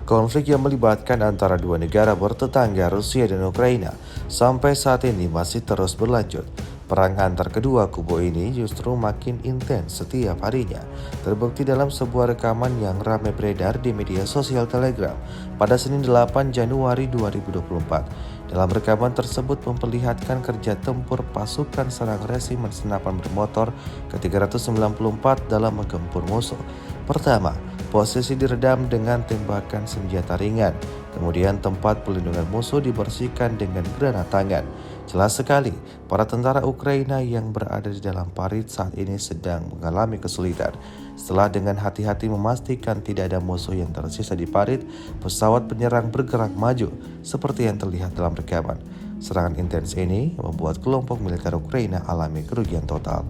Konflik yang melibatkan antara dua negara bertetangga Rusia dan Ukraina sampai saat ini masih terus berlanjut. Perang antar kedua kubu ini justru makin intens setiap harinya, terbukti dalam sebuah rekaman yang ramai beredar di media sosial Telegram pada Senin 8 Januari 2024. Dalam rekaman tersebut memperlihatkan kerja tempur pasukan serang resimen senapan bermotor ke-394 dalam menggempur musuh. Pertama, posisi diredam dengan tembakan senjata ringan. Kemudian tempat pelindungan musuh dibersihkan dengan granat tangan. Jelas sekali, para tentara Ukraina yang berada di dalam parit saat ini sedang mengalami kesulitan. Setelah dengan hati-hati memastikan tidak ada musuh yang tersisa di parit, pesawat penyerang bergerak maju seperti yang terlihat dalam rekaman. Serangan intens ini membuat kelompok militer Ukraina alami kerugian total.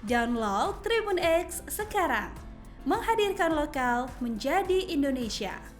Download Tribun X sekarang, menghadirkan lokal menjadi Indonesia.